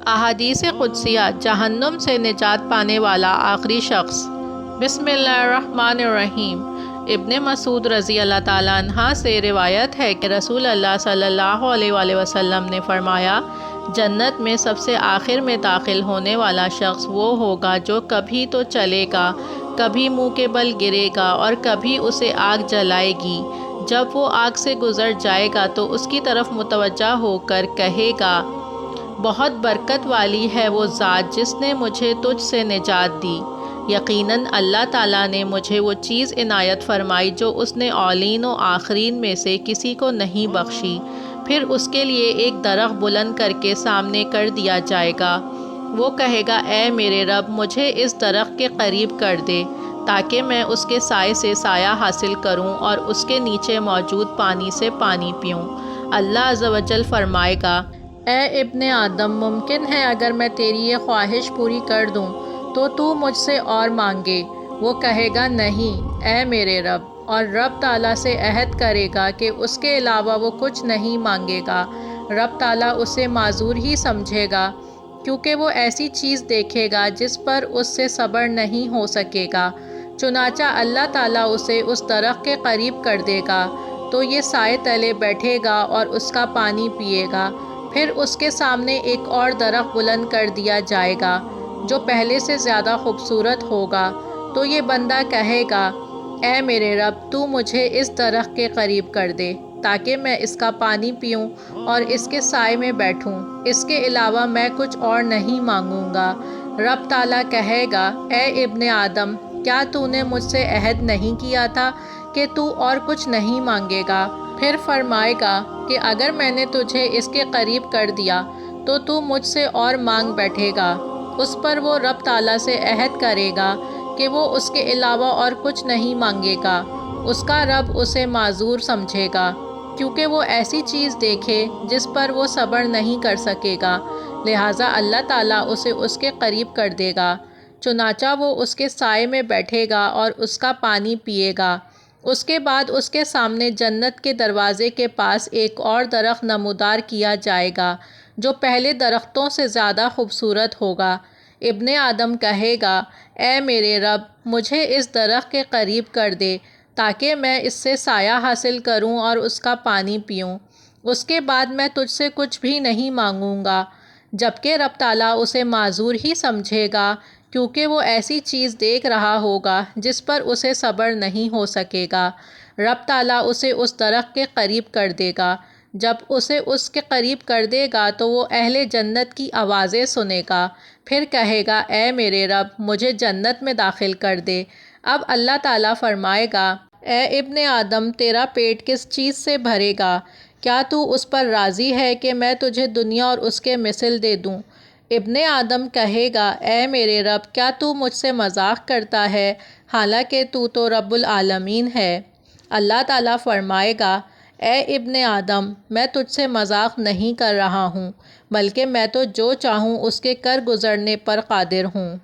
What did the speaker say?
احادیث قدسیہ، جہنم سے نجات پانے والا آخری شخص۔ بسم اللہ الرحمن الرحیم۔ ابن مسعود رضی اللہ تعالیٰ عنہ سے روایت ہے کہ رسول اللہ صلی اللہ علیہ وآلہ وسلم نے فرمایا، جنت میں سب سے آخر میں داخل ہونے والا شخص وہ ہوگا جو کبھی تو چلے گا، کبھی منہ کے بل گرے گا اور کبھی اسے آگ جلائے گی۔ جب وہ آگ سے گزر جائے گا تو اس کی طرف متوجہ ہو کر کہے گا، بہت برکت والی ہے وہ ذات جس نے مجھے تجھ سے نجات دی۔ یقیناً اللہ تعالیٰ نے مجھے وہ چیز عنایت فرمائی جو اس نے اولین و آخرین میں سے کسی کو نہیں بخشی۔ پھر اس کے لیے ایک درخت بلند کر کے سامنے کر دیا جائے گا۔ وہ کہے گا، اے میرے رب، مجھے اس درخت کے قریب کر دے تاکہ میں اس کے سائے سے سایہ حاصل کروں اور اس کے نیچے موجود پانی سے پانی پیوں۔ اللہ عز و جل فرمائے گا، اے ابن آدم، ممکن ہے اگر میں تیری یہ خواہش پوری کر دوں تو مجھ سے اور مانگے۔ وہ کہے گا، نہیں اے میرے رب، اور رب تعالیٰ سے عہد کرے گا کہ اس کے علاوہ وہ کچھ نہیں مانگے گا۔ رب تعالیٰ اسے معذور ہی سمجھے گا کیونکہ وہ ایسی چیز دیکھے گا جس پر اس سے صبر نہیں ہو سکے گا۔ چنانچہ اللہ تعالیٰ اسے اس درخت کے قریب کر دے گا تو یہ سائے تلے بیٹھے گا اور اس کا پانی پیے گا۔ پھر اس کے سامنے ایک اور درخت بلند کر دیا جائے گا جو پہلے سے زیادہ خوبصورت ہوگا، تو یہ بندہ کہے گا، اے میرے رب، تو مجھے اس درخت کے قریب کر دے تاکہ میں اس کا پانی پیوں اور اس کے سائے میں بیٹھوں، اس کے علاوہ میں کچھ اور نہیں مانگوں گا۔ رب تعالیٰ کہے گا، اے ابن آدم، کیا تو نے مجھ سے عہد نہیں کیا تھا کہ تو اور کچھ نہیں مانگے گا؟ پھر فرمائے گا کہ اگر میں نے تجھے اس کے قریب کر دیا تو مجھ سے اور مانگ بیٹھے گا۔ اس پر وہ رب تعالیٰ سے عہد کرے گا کہ وہ اس کے علاوہ اور کچھ نہیں مانگے گا۔ اس کا رب اسے معذور سمجھے گا کیونکہ وہ ایسی چیز دیکھے جس پر وہ صبر نہیں کر سکے گا، لہٰذا اللہ تعالیٰ اسے اس کے قریب کر دے گا۔ چنانچہ وہ اس کے سائے میں بیٹھے گا اور اس کا پانی پیے گا۔ اس کے بعد اس کے سامنے جنت کے دروازے کے پاس ایک اور درخت نمودار کیا جائے گا جو پہلے درختوں سے زیادہ خوبصورت ہوگا۔ ابن آدم کہے گا، اے میرے رب، مجھے اس درخت کے قریب کر دے تاکہ میں اس سے سایہ حاصل کروں اور اس کا پانی پیوں۔ اس کے بعد میں تجھ سے کچھ بھی نہیں مانگوں گا، جبکہ رب تعالیٰ اسے معذور ہی سمجھے گا کیونکہ وہ ایسی چیز دیکھ رہا ہوگا جس پر اسے صبر نہیں ہو سکے گا۔ رب تعالیٰ اسے اس درخت کے قریب کر دے گا۔ جب اسے اس کے قریب کر دے گا تو وہ اہل جنت کی آوازیں سنے گا، پھر کہے گا، اے میرے رب، مجھے جنت میں داخل کر دے۔ اب اللہ تعالیٰ فرمائے گا، اے ابن آدم، تیرا پیٹ کس چیز سے بھرے گا؟ کیا تو اس پر راضی ہے کہ میں تجھے دنیا اور اس کے مثل دے دوں؟ ابن آدم کہے گا، اے میرے رب، کیا تو مجھ سے مذاق کرتا ہے حالانکہ تو رب العالمین ہے؟ اللہ تعالیٰ فرمائے گا، اے ابن آدم، میں تجھ سے مذاق نہیں کر رہا ہوں، بلکہ میں تو جو چاہوں اس کے کر گزرنے پر قادر ہوں۔